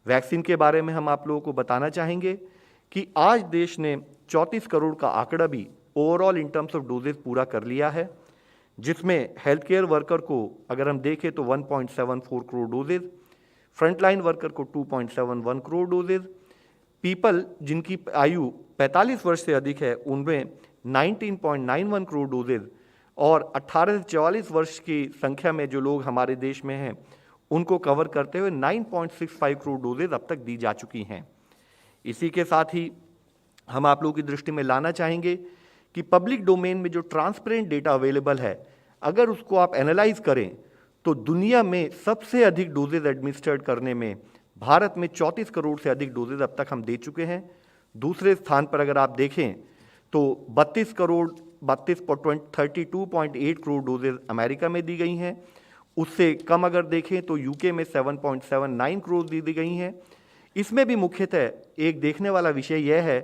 Vaccine के बारे में हम आप लोगों को बताना चाहेंगे कि आज देश ने 34 करोड़ का आंकड़ा भी overall in terms of doses पूरा कर लिया है, जिसमें हेल्थ केयर वर्कर को अगर हम देखें तो 1.74 करोड़ डोजेज, फ्रंटलाइन वर्कर को 2.71 करोड़ डोजेज, पीपल जिनकी आयु 45 वर्ष से अधिक है उनमें 19.91 करोड़ डोजेज और 18 से 44 वर्ष की संख्या में जो लोग हमारे देश में हैं उनको कवर करते हुए 9.65 करोड़ डोजेज अब तक दी जा चुकी हैं। इसी के साथ ही हम आप लोगों की दृष्टि में लाना चाहेंगे कि पब्लिक डोमेन में जो ट्रांसपेरेंट डेटा अवेलेबल है, अगर उसको आप एनालाइज करें तो दुनिया में सबसे अधिक डोजेज एडमिनिस्ट्रेट करने में भारत में 34 करोड़ से अधिक डोजेज अब तक हम दे चुके हैं। दूसरे स्थान पर अगर आप देखें तो 32 करोड़ 32.8 करोड़ डोजेज अमेरिका में दी गई हैं। उससे कम अगर देखें तो यूके में 7.79 करोड़ दी गई हैं। इसमें भी मुख्यतः एक देखने वाला विषय यह है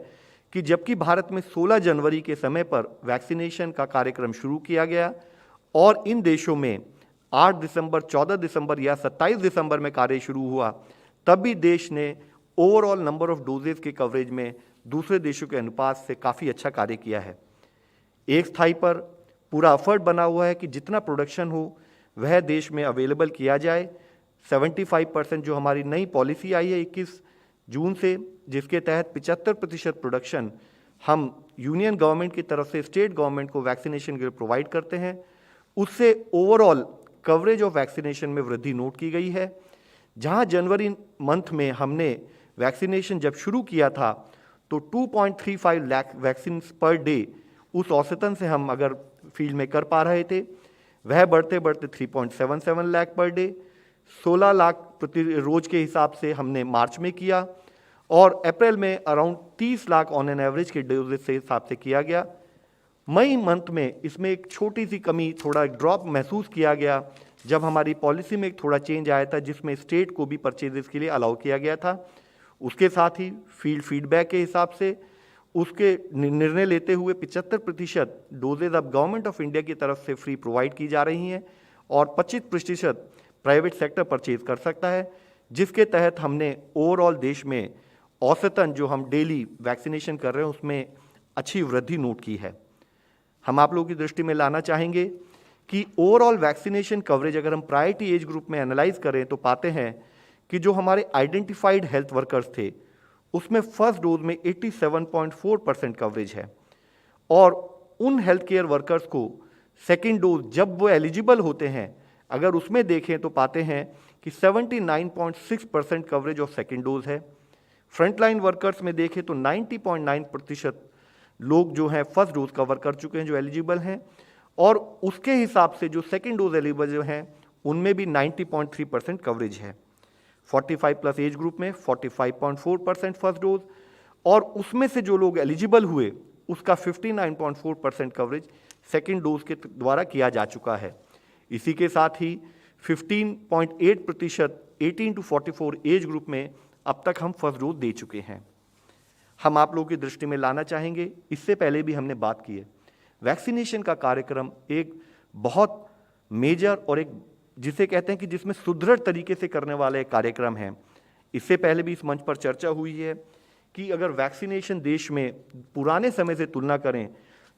कि जबकि भारत में 16 जनवरी के समय पर वैक्सीनेशन का कार्यक्रम शुरू किया गया और इन देशों में 8 दिसंबर, 14 दिसंबर या 27 दिसंबर में कार्य शुरू हुआ, तब भी देश ने ओवरऑल नंबर ऑफ डोजेज के कवरेज में दूसरे देशों के अनुपात से काफ़ी अच्छा कार्य किया है। एक स्थाई पर पूरा एफर्ट बना हुआ है कि जितना प्रोडक्शन हो वह देश में अवेलेबल किया जाए। 75% जो हमारी नई पॉलिसी आई है 21 जून से, जिसके तहत 75% प्रोडक्शन हम यूनियन गवर्नमेंट की तरफ से स्टेट गवर्नमेंट को वैक्सीनेशन के लिए प्रोवाइड करते हैं, उससे ओवरऑल कवरेज ऑफ वैक्सीनेशन में वृद्धि नोट की गई है। जहां जनवरी मंथ में हमने वैक्सीनेशन जब शुरू किया था तो 2.35 लाख वैक्सीन पर डे उस औसतन से हम अगर फील्ड में कर पा रहे थे, वह बढ़ते बढ़ते 3.77 लाख पर डे, 16 लाख प्रति रोज के हिसाब से हमने मार्च में किया और अप्रैल में around 30 lakh on an average के डोजेज से हिसाब से किया गया। मई मंथ में इसमें एक छोटी सी कमी, थोड़ा ड्रॉप महसूस किया गया जब हमारी पॉलिसी में एक थोड़ा चेंज आया था, जिसमें स्टेट को भी परचेजेस के लिए अलाउ किया गया था। उसके साथ ही फील्ड फीडबैक के हिसाब से उसके निर्णय लेते हुए 75% डोजेज अब गवर्नमेंट ऑफ इंडिया की तरफ से फ्री प्रोवाइड की जा रही हैं और 25% प्राइवेट सेक्टर परचेज कर सकता है, जिसके तहत हमने ओवरऑल देश में औसतन जो हम डेली वैक्सीनेशन कर रहे हैं उसमें अच्छी वृद्धि नोट की है। हम आप लोगों की दृष्टि में लाना चाहेंगे कि ओवरऑल वैक्सीनेशन कवरेज अगर हम प्रायोरिटी एज ग्रुप में एनालाइज करें तो पाते हैं कि जो हमारे आइडेंटिफाइड हेल्थ वर्कर्स थे उसमें फर्स्ट डोज में 87.4% कवरेज है और उन हेल्थ केयर वर्कर्स को सेकेंड डोज जब वो एलिजिबल होते हैं अगर उसमें देखें तो पाते हैं कि 79.6% कवरेज ऑफ सेकेंड डोज है। फ्रंटलाइन वर्कर्स में देखें तो 90.9% लोग जो हैं फर्स्ट डोज कवर कर चुके हैं जो एलिजिबल हैं और उसके हिसाब से जो सेकेंड डोज एलिजिबल हैं उनमें भी 90.3% कवरेज है। 45 प्लस एज ग्रुप में 45.4% फर्स्ट डोज और उसमें से जो लोग एलिजिबल हुए उसका 59.4% कवरेज सेकेंड डोज के द्वारा किया जा चुका है। इसी के साथ ही 15.8% 18 टू 44 एज ग्रुप में अब तक हम फर्स्ट डोज दे चुके हैं। हम आप लोगों की दृष्टि में लाना चाहेंगे, इससे पहले भी हमने बात की है, वैक्सीनेशन का कार्यक्रम एक बहुत मेजर और एक जिसे कहते हैं कि जिसमें सुदृढ़ तरीके से करने वाला एक कार्यक्रम है। इससे पहले भी इस मंच पर चर्चा हुई है कि अगर वैक्सीनेशन देश में पुराने समय से तुलना करें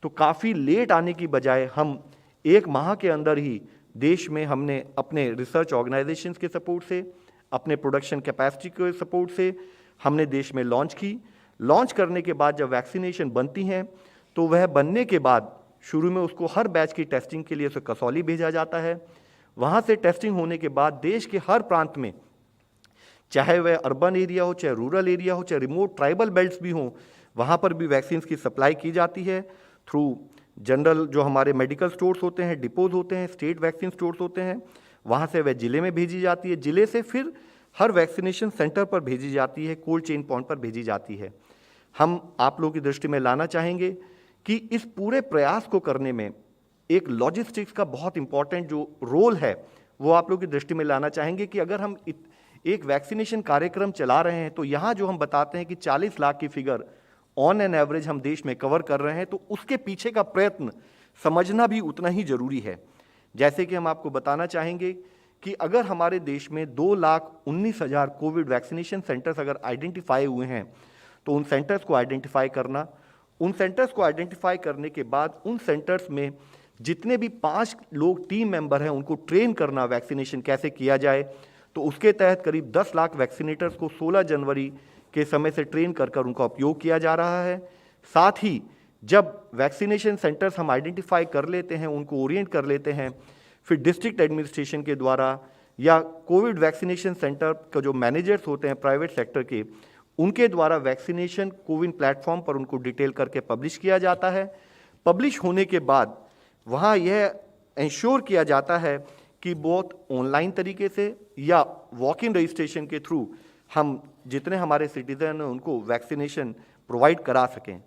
तो काफ़ी लेट आने की बजाय हम 1 माह के अंदर ही देश में हमने अपने रिसर्च ऑर्गेनाइजेशंस के सपोर्ट से, अपने प्रोडक्शन कैपेसिटी के सपोर्ट से हमने देश में लॉन्च की। लॉन्च करने के बाद जब वैक्सीनेशन बनती हैं तो वह बनने के बाद शुरू में उसको हर बैच की टेस्टिंग के लिए उसे कसौली भेजा जाता है। वहाँ से टेस्टिंग होने के बाद देश के हर प्रांत में, चाहे वह अर्बन एरिया हो, चाहे रूरल एरिया हो, चाहे रिमोट ट्राइबल बेल्ट्स भी हों, वहाँ पर भी वैक्सीन की सप्लाई की जाती है थ्रू जनरल जो हमारे मेडिकल स्टोर्स होते हैं, डिपोज होते हैं, स्टेट वैक्सीन स्टोर्स होते हैं। वहाँ से वह जिले में भेजी जाती है, जिले से फिर हर वैक्सीनेशन सेंटर पर भेजी जाती है, कोल्ड चेन पॉइंट पर भेजी जाती है। हम आप लोगों की दृष्टि में लाना चाहेंगे कि इस पूरे प्रयास को करने में एक लॉजिस्टिक्स का बहुत इंपॉर्टेंट जो रोल है वो आप लोगों की दृष्टि में लाना चाहेंगे कि अगर हम एक वैक्सीनेशन कार्यक्रम चला रहे हैं तो यहाँ जो हम बताते हैं कि 40 लाख की फिगर ऑन एन एवरेज हम देश में कवर कर रहे हैं, तो उसके पीछे का प्रयत्न समझना भी उतना ही जरूरी है। जैसे कि हम आपको बताना चाहेंगे कि अगर हमारे देश में 2,19,000 कोविड वैक्सीनेशन सेंटर्स अगर आइडेंटिफाई हुए हैं तो उन सेंटर्स को आइडेंटिफाई करना, उन सेंटर्स को आइडेंटिफाई करने के बाद उन सेंटर्स में जितने भी 5 लोग टीम मेंबर हैं उनको ट्रेन करना वैक्सीनेशन कैसे किया जाए। तो उसके तहत करीब 10 लाख वैक्सीनेटर्स को 16 जनवरी के समय से ट्रेन कर उनका उपयोग किया जा रहा है। साथ ही जब वैक्सीनेशन सेंटर्स हम आइडेंटिफाई कर लेते हैं, उनको ओरिएंट कर लेते हैं, फिर डिस्ट्रिक्ट एडमिनिस्ट्रेशन के द्वारा या कोविड वैक्सीनेशन सेंटर का जो मैनेजर्स होते हैं प्राइवेट सेक्टर के, उनके द्वारा वैक्सीनेशन कोविन प्लेटफॉर्म पर उनको डिटेल करके पब्लिश किया जाता है। पब्लिश होने के बाद वहाँ यह इंश्योर किया जाता है कि बहुत ऑनलाइन तरीके से या वॉक इन रजिस्ट्रेशन के थ्रू हम जितने हमारे सिटीजन हैं उनको वैक्सीनेशन प्रोवाइड करा सकें।